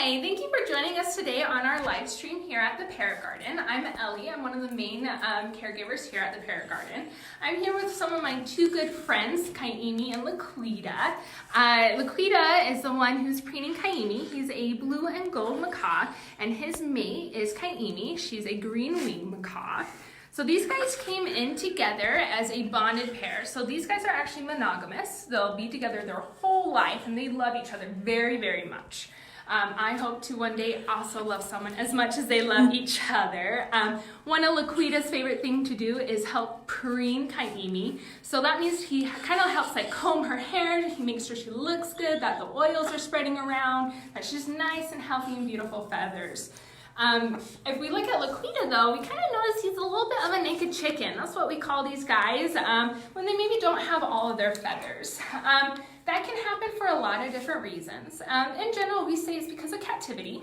Hi, thank you for joining us today on our live stream here at the Parrot Garden. I'm Ellie. I'm one of the main caregivers here at the Parrot Garden. I'm here with some of my two good friends, Kaimi and LaQuita. LaQuita is the one who's preening Kaimi. He's a blue and gold macaw, and his mate is Kaimi. She's a green winged macaw. So these guys came in together as a bonded pair. So these guys are actually monogamous. They'll be together their whole life, and they love each other very, very much. I hope to one day also love someone as much as they love each other. One of LaQuita's favorite thing to do is help preen Kaimi. So that means he kind of helps like comb her hair. He makes sure she looks good, that the oils are spreading around, that she's nice and healthy and beautiful feathers. If we look at LaQuita though, we kind of notice he's a little bit of a naked chicken. That's what we call these guys when they maybe don't have all of their feathers. That can happen for a lot of different reasons. In general, we say it's because of captivity.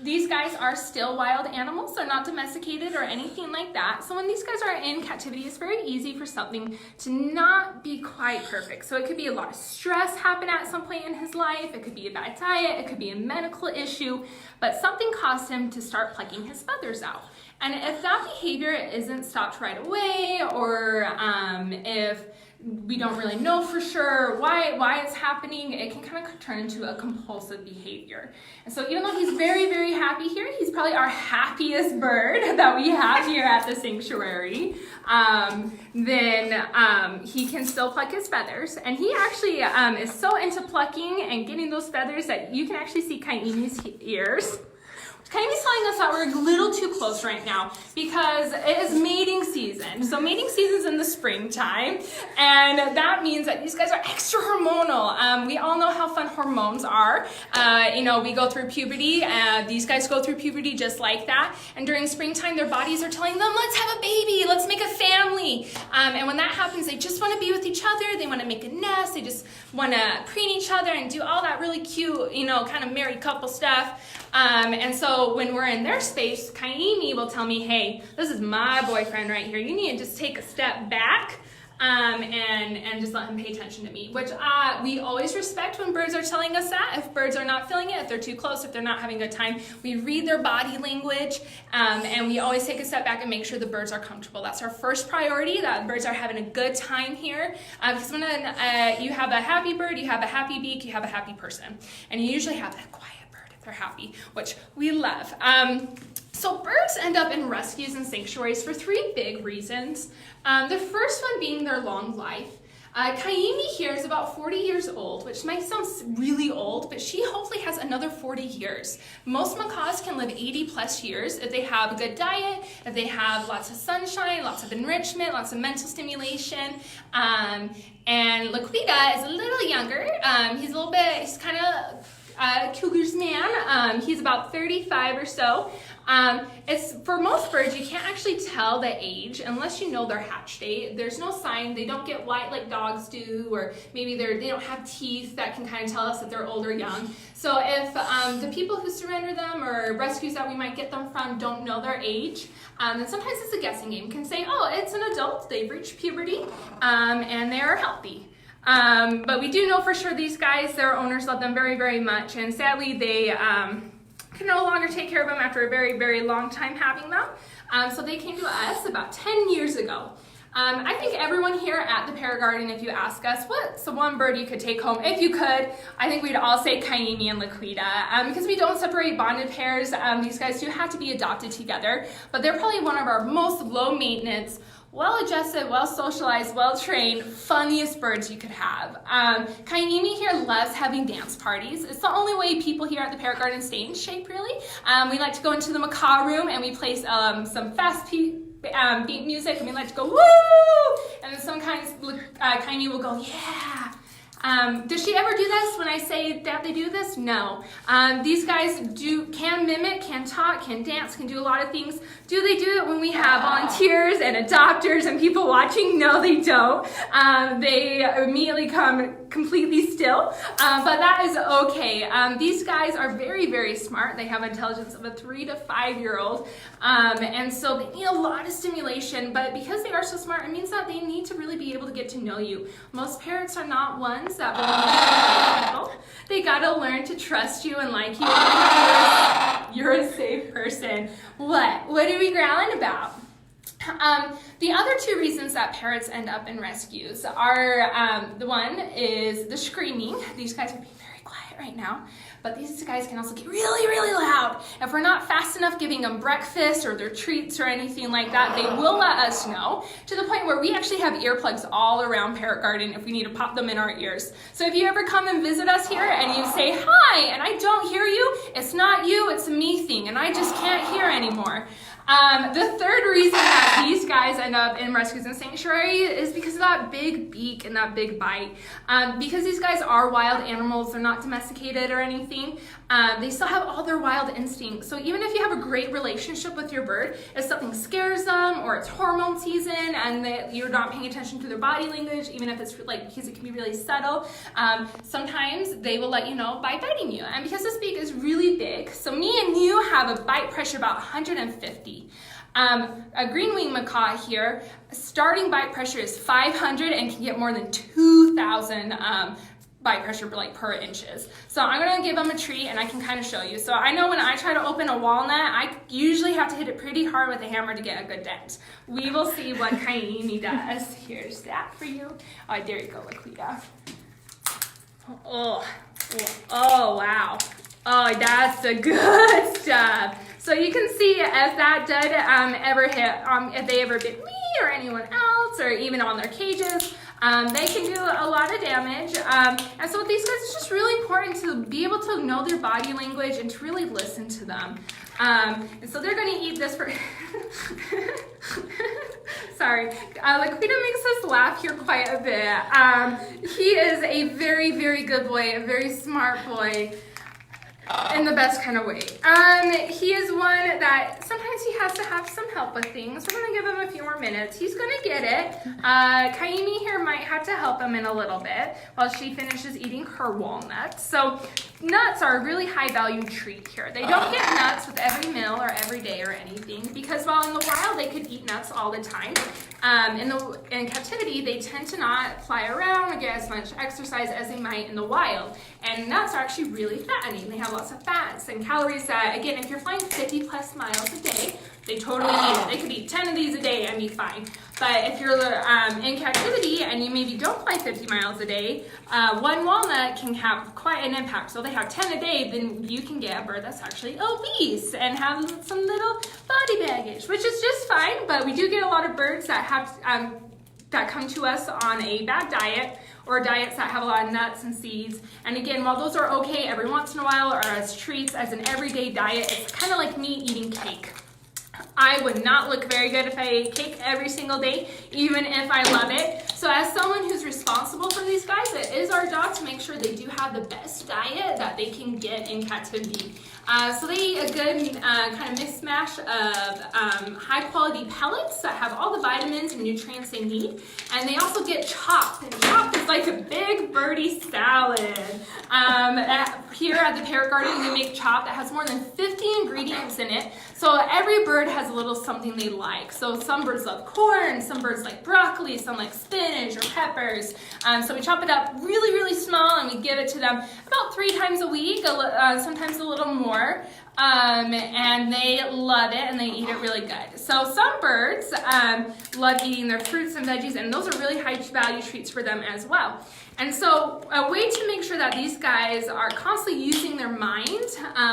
These guys are still wild animals. They're not domesticated or anything like that. So when these guys are in captivity, it's very easy for something to not be quite perfect. So it could be a lot of stress happen at some point in his life. It could be a bad diet. It could be a medical issue. But something caused him to start plucking his feathers out. And if that behavior isn't stopped right away, or if we don't really know for sure why it's happening, it can kind of turn into a compulsive behavior. And so even though he's very, very happy here, he's probably our happiest bird that we have here at the sanctuary, then he can still pluck his feathers. And he actually is so into plucking and getting those feathers that you can actually see Kaimi's ears. Kaimi's telling us that we're a little too close right now because it is mating season. So mating season's in the springtime, and that means that these guys are extra hormonal. We all know how fun hormones are. We go through puberty. These guys go through puberty just like that. And during springtime, their bodies are telling them, let's have a baby, let's make a family. And when that happens, they just want to be with each other. They want to make a nest. They just want to preen each other and do all that really cute, kind of married couple stuff. And so when we're in their space, Kaimi will tell me, hey, this is my boyfriend right here. You need to just take a step back and just let him pay attention to me, which we always respect when birds are telling us that. If birds are not feeling it, if they're too close, if they're not having a good time, we read their body language, and we always take a step back and make sure the birds are comfortable. That's our first priority, that birds are having a good time here, because when you have a happy bird, you have a happy beak, you have a happy person, and you usually have that quiet they're happy, which we love. So birds end up in rescues and sanctuaries for three big reasons. The first one being their long life. Kaimi here is about 40 years old, which might sound really old, but she hopefully has another 40 years. Most macaws can live 80 plus years if they have a good diet, if they have lots of sunshine, lots of enrichment, lots of mental stimulation. And LaQuita is a little younger. He's kind of cougar's man. He's about 35 or so. It's for most birds, you can't actually tell the age unless you know their hatch date. There's no sign. They don't get white like dogs do, or maybe they don't have teeth that can kind of tell us that they're old or young. So if the people who surrender them or rescues that we might get them from don't know their age, then sometimes it's a guessing game. You can say, oh, it's an adult, they've reached puberty, and they are healthy. But we do know for sure these guys, their owners love them very, very much, and sadly they can no longer take care of them after a very, very long time having them. So they came to us about 10 years ago. I think everyone here at the Parrot Garden, if you ask us, what's the one bird you could take home? If you could, I think we'd all say Kaimi and LaQuita, because we don't separate bonded pairs. These guys do have to be adopted together, but they're probably one of our most low maintenance, well-adjusted, well-socialized, well-trained, funniest birds you could have. Kaimi here loves having dance parties. It's the only way people here at the Parrot Garden stay in shape, really. We like to go into the macaw room and we play some fast beat music, and we like to go, woo! And then sometimes Kaimi will go, yeah. Does she ever do this when I say that they do this? No. These guys can mimic, can talk, can dance, can do a lot of things. Do they do it when we have volunteers and adopters and people watching? No, they don't. They immediately come completely still, but that is okay. These guys are very, very smart. They have intelligence of a 3 to 5 year old, and so they need a lot of stimulation, but because they are so smart, it means that they need to really be able to get to know you. Most parents are not ones that believe in people. They gotta learn to trust you and like you. You're a safe person. What are we growling about? The other two reasons that parrots end up in rescues are, the one is the screaming. These guys are being very quiet right now, but these guys can also get really, really loud. If we're not fast enough giving them breakfast or their treats or anything like that, they will let us know, to the point where we actually have earplugs all around Parrot Garden if we need to pop them in our ears. So if you ever come and visit us here and you say hi and I don't hear you, it's not you, it's a me thing, and I just can't hear anymore. The third reason that these guys end up in rescues and sanctuary is because of that big beak and that big bite. Because these guys are wild animals, they're not domesticated or anything, they still have all their wild instincts. So even if you have a great relationship with your bird, if something scares them or it's hormone season and you're not paying attention to their body language, even if it's like, because it can be really subtle, sometimes they will let you know by biting you. And because this beak is really big, so me and you have a bite pressure about 150. A green-winged macaw here, starting bite pressure is 500 and can get more than 2,000 bite pressure per inches. So I'm gonna give them a treat and I can kind of show you. So I know when I try to open a walnut, I usually have to hit it pretty hard with a hammer to get a good dent. We will see what Kaimi does. Here's that for you. Oh, there you go, LaQuita. Oh, wow. Oh, that's the good stuff. So you can see if that did ever hit, if they ever bit me or anyone else, or even on their cages, they can do a lot of damage. And so with these guys, it's just really important to be able to know their body language and to really listen to them. And so they're going to eat this for... Sorry, LaQuita makes us laugh here quite a bit. He is a very, very good boy, a very smart boy. In the best kind of way. He is one that sometimes he has to have some help with things. We're going to give him a few more minutes. He's going to get it. Kaimi here might have to help him in a little bit while she finishes eating her walnuts. So nuts are a really high value treat here. They don't get nuts with every meal or every day or anything, because while in the wild they could eat nuts all the time, in captivity they tend to not fly around or get as much exercise as they might in the wild. And nuts are actually really fattening. They have lots of fats and calories that, again, if you're flying 50 plus miles a day, they totally eat it. They could eat 10 of these a day and be fine. But if you're in captivity and you maybe don't fly 50 miles a day, one walnut can have quite an impact. So they have 10 a day, then you can get a bird that's actually obese and have some little body baggage, which is just fine. But we do get a lot of birds that have that come to us on a bad diet, or diets that have a lot of nuts and seeds. And again, while those are okay every once in a while or as treats, as an everyday diet, it's kind of like me eating cake. I would not look very good if I ate cake every single day, even if I love it. So as someone who's responsible for these guys, it is our job to make sure they do have the best diet that they can get in captivity. So they eat a good kind of mismatch of high quality pellets that have all the vitamins and nutrients they need. And they also get chopped. And chopped is like a big birdie salad. Here at the Parrot Garden, we make chopped that has more than 50 ingredients in it. So every bird has a little something they like. So some birds love corn, some birds like broccoli, some like spinach or peppers. So we chop it up really, really small and we give it to them about 3 times a week, sometimes a little more. And they love it and they eat it really good. So some birds love eating their fruits and veggies, and those are really high value treats for them as well. And so a way to make sure that these guys are constantly using their mind,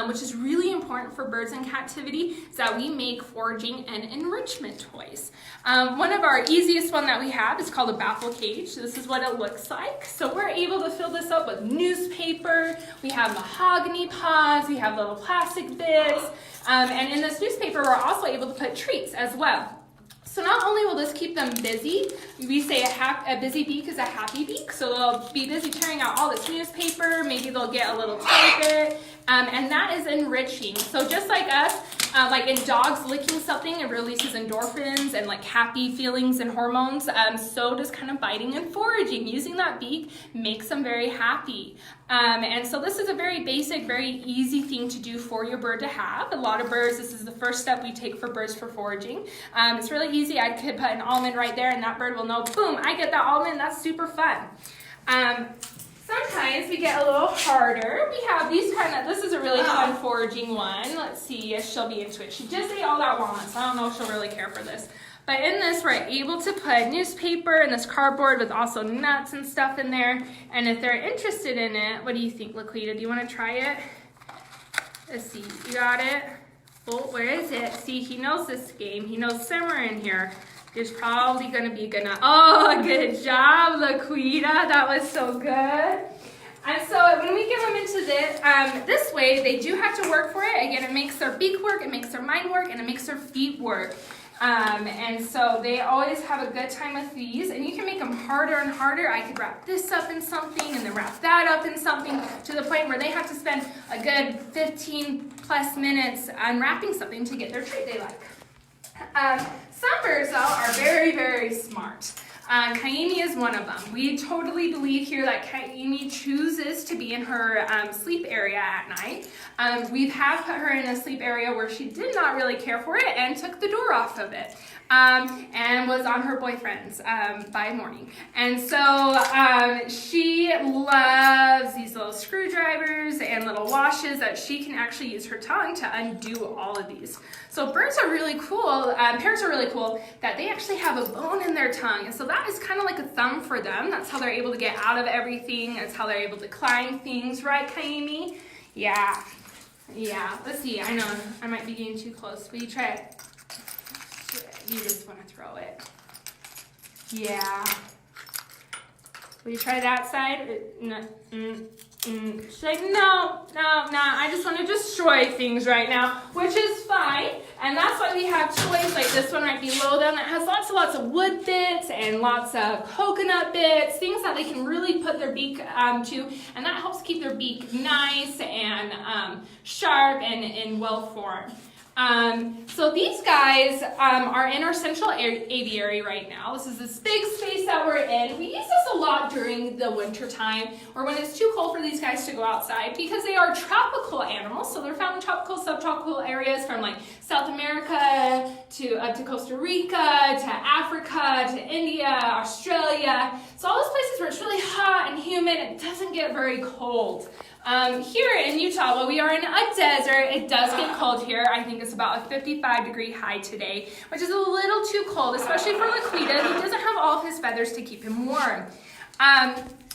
which is really important for birds in captivity, is that we make foraging and enrichment toys. One of our easiest one that we have is called a baffle cage. This is what it looks like. So we're able to fill this up with newspaper, we have mahogany pods, we have little plastic bits, and in this newspaper we're also able to put treats as well. So not only will this keep them busy, we say a busy beak is a happy beak, so they'll be busy tearing out all this newspaper, maybe they'll get a little tidbit, and that is enriching. So just like us, like in dogs, licking something, it releases endorphins and like happy feelings and hormones. So does kind of biting and foraging. Using that beak makes them very happy. And so this is a very basic, very easy thing to do for your bird to have. A lot of birds, this is the first step we take for birds for foraging. It's really easy. I could put an almond right there and that bird will know, boom, I get that almond. That's super fun. Sometimes we get a little harder. We have these this is a really fun foraging one. Let's see if she'll be into it. She just ate all that walnut, so I don't know if she'll really care for this. But in this, we're able to put newspaper and this cardboard with also nuts and stuff in there. And if they're interested in it, what do you think, LaQuita? Do you want to try it? Let's see, you got it? Oh, where is it? See, he knows this game. He knows somewhere in here. There's probably going to be oh, good job, LaQuita. That was so good. And so when we get them into this way, they do have to work for it. Again, it makes their beak work, it makes their mind work, and it makes their feet work. And so they always have a good time with these. And you can make them harder and harder. I could wrap this up in something and then wrap that up in something to the point where they have to spend a good 15 plus minutes unwrapping something to get their treat they like. Some birds, though, are very, very smart. Kaimi is one of them. We totally believe here that Kaimi chooses to be in her sleep area at night. We have put her in a sleep area where she did not really care for it and took the door off of it. And was on her boyfriend's by morning. And so she loves these little screwdrivers and little washes that she can actually use her tongue to undo all of these. So birds are really cool, parrots are really cool that they actually have a bone in their tongue. And so that is kind of like a thumb for them. That's how they're able to get out of everything. That's how they're able to climb things, right, Kaimi? Yeah. Yeah, let's see. I know I might be getting too close. Will you try it? You just want to throw it. Yeah. Will you try that side? No. She's like, no, I just want to destroy things right now, which is fine. And that's why we have toys like this one right below them that has lots of wood bits and lots of coconut bits, things that they can really put their beak to, and that helps keep their beak nice and sharp and in well formed. So these guys are in our central aviary right now. This is this big space that we're in. We use this a lot during the winter time or when it's too cold for these guys to go outside because they are tropical animals. So they're found in tropical, subtropical areas from like South America to up to Costa Rica, to Africa, to India, Australia. So all those places where it's really hot and humid, it doesn't get very cold. Here in Utah, while we are in a desert, it does get cold here. I think it's about a 55-degree high today, which is a little too cold, especially for LaQuita. He doesn't have all of his feathers to keep him warm.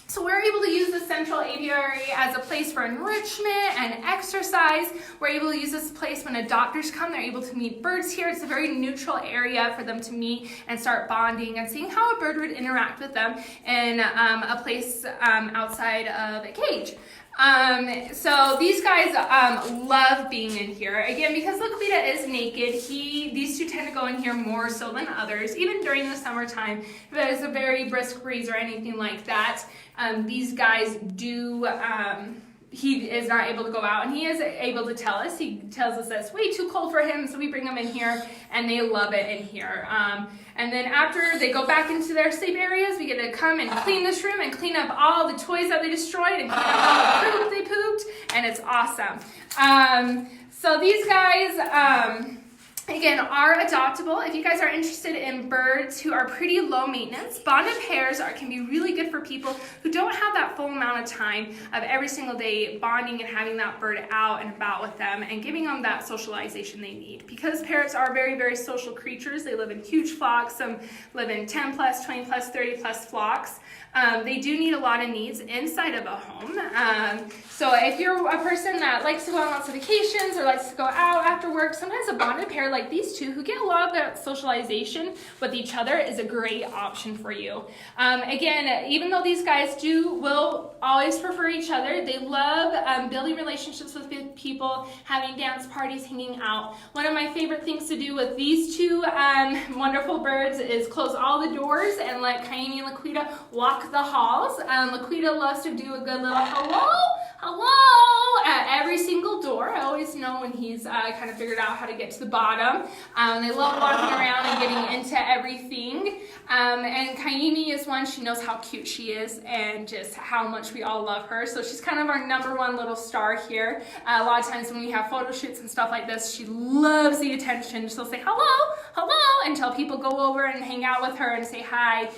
So we're able to use the central aviary as a place for enrichment and exercise. We're able to use this place when adopters come. They're able to meet birds here. It's a very neutral area for them to meet and start bonding and seeing how a bird would interact with them in a place outside of a cage. So these guys love being in here. Again, because LaQuita is naked, these two tend to go in here more so than others. Even during the summertime, if there's a very brisk breeze or anything like that, these guys do, he is not able to go out, and he is able to tell us. He tells us that it's way too cold for him, so we bring them in here, and they love it in here. And then after they go back into their sleep areas, we get to come and clean this room and clean up all the toys that they destroyed and clean up all the poop they pooped, and it's awesome. So these guys, again, are adoptable. If you guys are interested in birds who are pretty low maintenance, bonded pairs can be really good for people who don't have that full amount of time of every single day bonding and having that bird out and about with them and giving them that socialization they need. Because parrots are very, very social creatures. They live in huge flocks. Some live in 10 plus, 20 plus, 30 plus flocks. They do need a lot of needs inside of a home. So if you're a person that likes to go on lots of vacations or likes to go out after work, sometimes a bonded pair like these two who get a lot of that socialization with each other is a great option for you. Again, even though these guys will always prefer each other, they love building relationships with people, having dance parties, hanging out. One of my favorite things to do with these two wonderful birds is close all the doors and let Kaimi and LaQuita walk the halls. LaQuita loves to do a good little hello at every single door. I always when he's kind of figured out how to get to the bottom. They love walking around and getting into everything. And Kaimi is one, she knows how cute she is and just how much we all love her. So she's kind of our #1 little star here. A lot of times when we have photo shoots and stuff like this, she loves the attention. She'll say hello, hello, until people go over and hang out with her and say hi.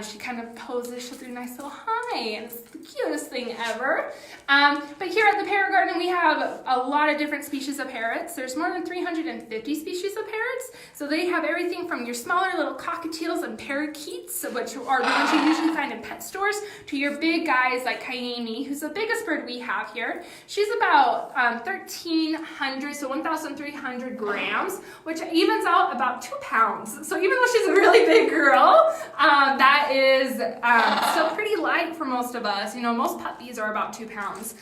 She kind of poses, she'll do a nice little hi, and it's the cutest thing ever. But here at the Parrot Garden, we have a lot of different species of parrots. There's more than 350 species of parrots. So they have everything from your smaller little cockatiels and parakeets, which are the ones you usually find in pet stores, to your big guys like Kaimi, who's the biggest bird we have here. She's about 1,300, so 1,300 grams, which evens out about 2 pounds. So even though she's a really big girl, that is still pretty light for most of us. Most puppies are about 2 pounds.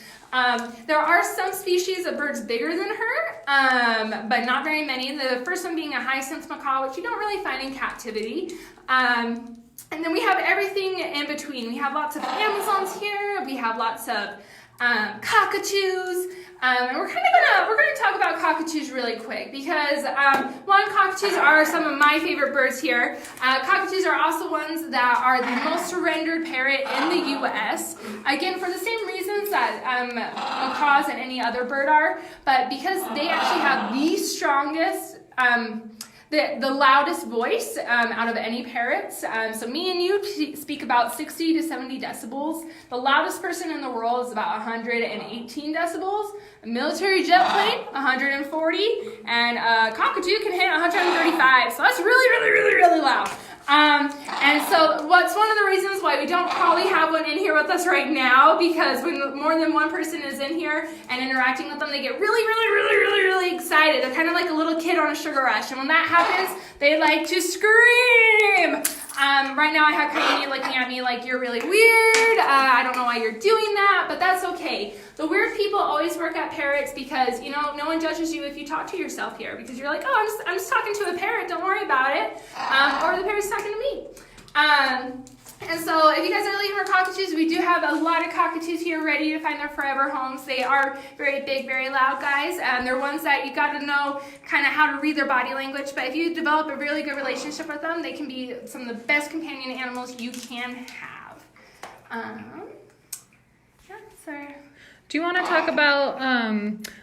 There are some species of birds bigger than her, but not very many. The first one being a hyacinth macaw, which you don't really find in captivity. And then we have everything in between. We have lots of Amazons here. We have lots of cockatoos. And we're gonna talk about cockatoos really quick because one, cockatoos are some of my favorite birds here. Cockatoos are also ones that are the most surrendered parrot in the U.S. Again, for the same reasons that macaws and any other bird are, but because they actually have the strongest, the loudest voice out of any parrots. So me and you speak about 60 to 70 decibels. The loudest person in the world is about 118 decibels. A military jet plane, 140. And a cockatoo can hit 135. So that's really loud. And so what's one of the reasons why we don't probably have one in here with us right now, because when more than one person is in here and interacting with them, they get really excited. They're kind of like a little kid on a sugar rush. And when that happens, they like to scream. Right now I have Kaimi looking at me like, you're really weird. I don't know why you're doing that, but that's okay. The weird people always work at parrots because, no one judges you if you talk to yourself here, because you're like, oh, I'm just talking to a parrot, don't worry about it. Or the parrot's talking to me. And so if you guys are looking for cockatoos, we do have a lot of cockatoos here ready to find their forever homes. They are very big, very loud guys, and they're ones that you got to know kind of how to read their body language. But if you develop a really good relationship with them, they can be some of the best companion animals you can have. Yeah, so. Do you want to talk about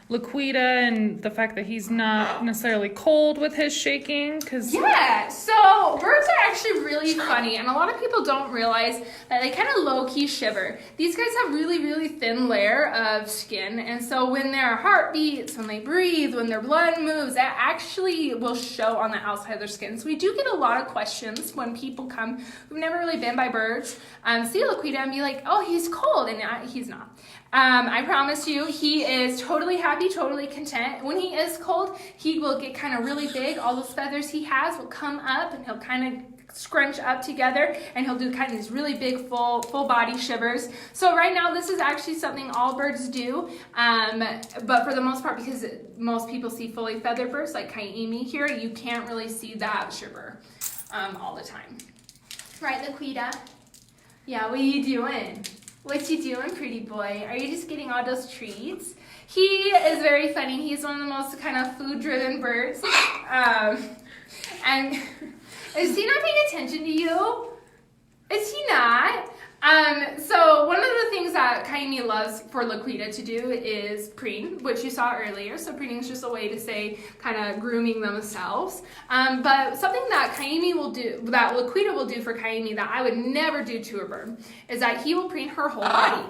LaQuita and the fact that he's not necessarily cold with his shaking? Yeah, so birds are actually really funny, and a lot of people don't realize that they kind of low-key shiver. These guys have really thin layer of skin, and so when their heart beats, when they breathe, when their blood moves, that actually will show on the outside of their skin. So we do get a lot of questions when people come who've never really been by birds, see LaQuita and be like, oh, he's cold, and he's not. I promise you, he is totally happy, totally content. When he is cold, he will get kind of really big. All those feathers he has will come up, and he'll kind of scrunch up together, and he'll do kind of these really big full body shivers. So right now, this is actually something all birds do, but for the most part, because most people see fully feathered birds like Kaimi here, you can't really see that shiver all the time. Right, LaQuita? Yeah, what are you doing? What you doing, pretty boy? Are you just getting all those treats? He is very funny. He's one of the most kind of food-driven birds. And is he not paying attention to you? Is he not? So one of the things that Kaimi loves for LaQuita to do is preen, which you saw earlier. So preening is just a way to say kind of grooming themselves. But something that Kaimi will do, that LaQuita will do for Kaimi that I would never do to a bird, is that he will preen her whole body.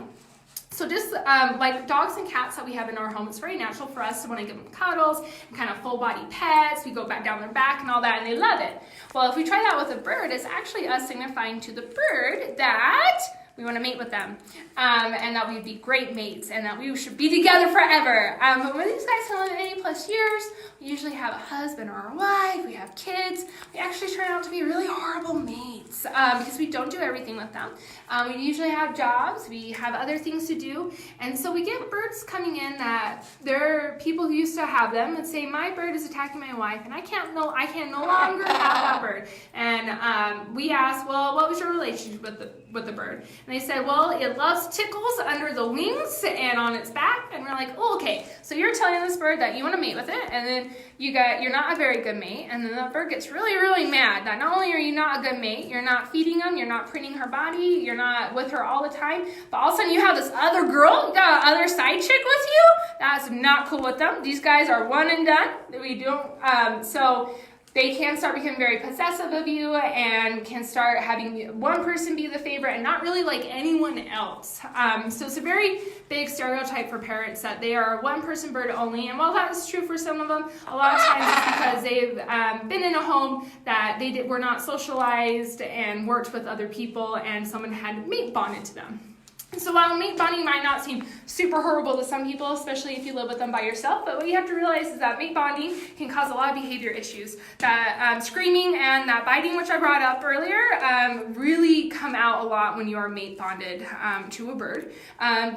So just like dogs and cats that we have in our home, it's very natural for us to want to give them cuddles and kind of full body pets. We go back down their back and all that, and they love it. Well, if we try that with a bird, it's actually us signifying to the bird that we want to mate with them, and that we'd be great mates, and that we should be together forever. But when these guys live 80+ years, we usually have a husband or a wife, we have kids. We actually turn out to be really horrible mates because we don't do everything with them. We usually have jobs, we have other things to do, and so we get birds coming in that there are people who used to have them and say, my bird is attacking my wife, and I can no longer have that bird. And we ask, well, what was your relationship with the bird? And they said, well, it loves tickles under the wings and on its back. And we're like, oh, okay. So you're telling this bird that you want to mate with it, and then you're not a very good mate, and then the bird gets really, really mad that not only are you not a good mate, you're not feeding them, you're not preening her body, you're not with her all the time, but all of a sudden you have this other girl, you got other side chick with you. That's not cool with them. These guys are one and done. We don't, so they can start becoming very possessive of you and can start having one person be the favorite and not really like anyone else. So it's a very big stereotype for parrots that they are a one-person bird only. And while that is true for some of them, a lot of times it's because they've been in a home that they were not socialized and worked with other people, and someone had mate bonded to them. So while mate bonding might not seem super horrible to some people, especially if you live with them by yourself, but what you have to realize is that mate bonding can cause a lot of behavior issues. That screaming and that biting, which I brought up earlier, really come out a lot when you are mate bonded to a bird.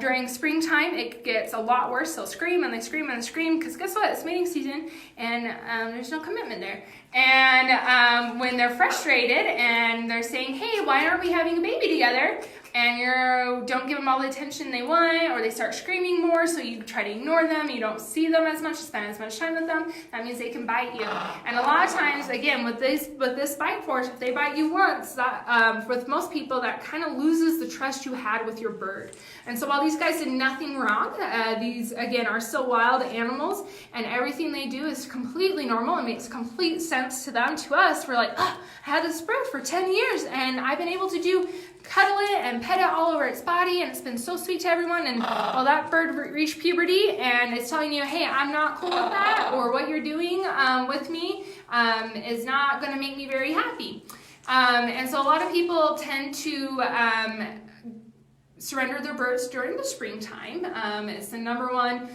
During springtime, it gets a lot worse. They'll scream and they scream and they scream because guess what? It's mating season and there's no commitment there. And when they're frustrated and they're saying, hey, why aren't we having a baby together? And you don't give them all the attention they want, or they start screaming more, so you try to ignore them, you don't see them as much, spend as much time with them, that means they can bite you. And a lot of times, again, with this bite force, if they bite you once, that, with most people, that kind of loses the trust you had with your bird. And so while these guys did nothing wrong, these, again, are still wild animals, and everything they do is completely normal and makes complete sense to them. To us, we're like, oh, I had this bird for 10 years, and I've been able to cuddle it and pet it all over its body, and it's been so sweet to everyone. And well, that bird reached puberty and it's telling you, hey, I'm not cool with that, or what you're doing with me is not going to make me very happy. And so a lot of people tend to surrender their birds during the springtime. It's the number one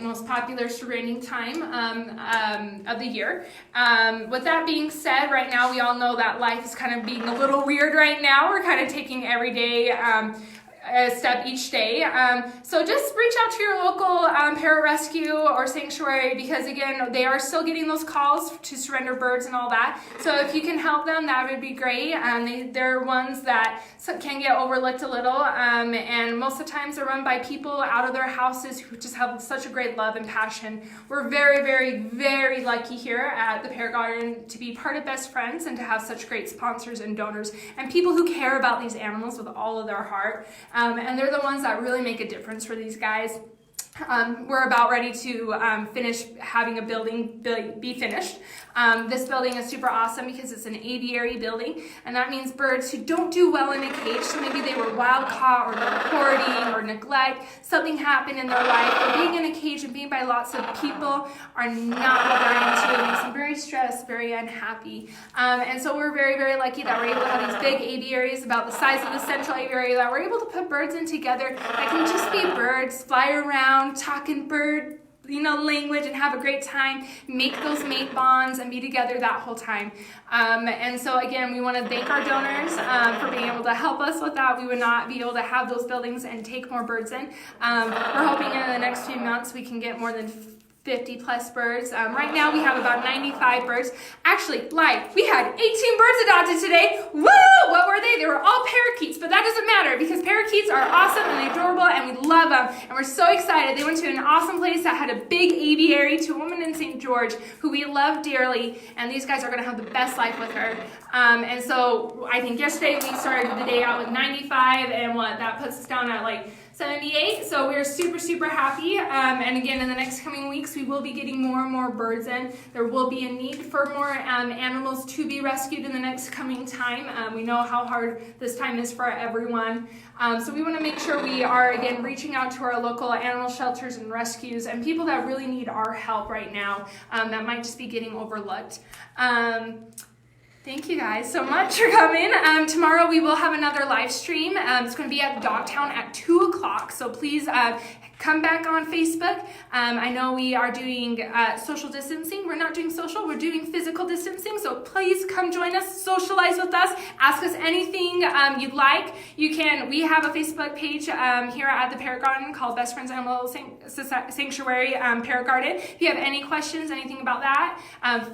most popular surrendering time of the year. With that being said, right now we all know that life is kind of being a little weird right now. We're kind of taking every day a step each day. So just reach out to your local parrot rescue or sanctuary, because again, they are still getting those calls to surrender birds and all that. So if you can help them, that would be great. They're ones that can get overlooked a little, and most of the times they're run by people out of their houses who just have such a great love and passion. We're very, very, very lucky here at the Parrot Garden to be part of Best Friends and to have such great sponsors and donors and people who care about these animals with all of their heart. And they're the ones that really make a difference for these guys. We're about ready to finish having a building be finished. This building is super awesome because it's an aviary building, and that means birds who don't do well in a cage, so maybe they were wild caught or they're hoarding or neglect, something happened in their life, but being in a cage and being by lots of people are not what they're into. It makes them very stressed, very unhappy. And so we're very, very lucky that we're able to have these big aviaries about the size of the central aviary that we're able to put birds in together that can just be birds, fly around, talking bird language, and have a great time, make those mate bonds, and be together that whole time. And so again, we want to thank our donors for being able to help us with that. We would not be able to have those buildings and take more birds in. We're hoping in the next few months we can get more than 50 plus birds. Right now we have about 95 birds. Actually, we had 18 birds adopted today. Woo! What were they? They were all parakeets, but that doesn't matter because parakeets are awesome and adorable and we love them. And we're so excited. They went to an awesome place that had a big aviary to a woman in St. George who we love dearly, and these guys are going to have the best life with her. And so I think yesterday we started the day out with 95, and that puts us down at 78, so we're super, super happy. And again, in the next coming weeks, we will be getting more and more birds in. There will be a need for more animals to be rescued in the next coming time. We know how hard this time is for everyone. So we want to make sure we are, again, reaching out to our local animal shelters and rescues and people that really need our help right now that might just be getting overlooked. Thank you guys so much for coming. Tomorrow we will have another live stream. It's going to be at Dogtown at 2 o'clock. So please Come back on Facebook. I know we are doing social distancing. We're not doing social, we're doing physical distancing. So please come join us, socialize with us, ask us anything you'd like. We have a Facebook page here at the Parrot Garden called Best Friends Animal Sanctuary Parrot Garden. If you have any questions, anything about that,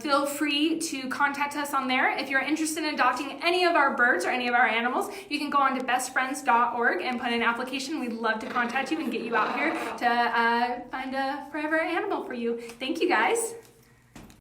feel free to contact us on there. If you're interested in adopting any of our birds or any of our animals, you can go on to bestfriends.org and put in an application. We'd love to contact you and get you out here to find a forever animal for you. Thank you guys.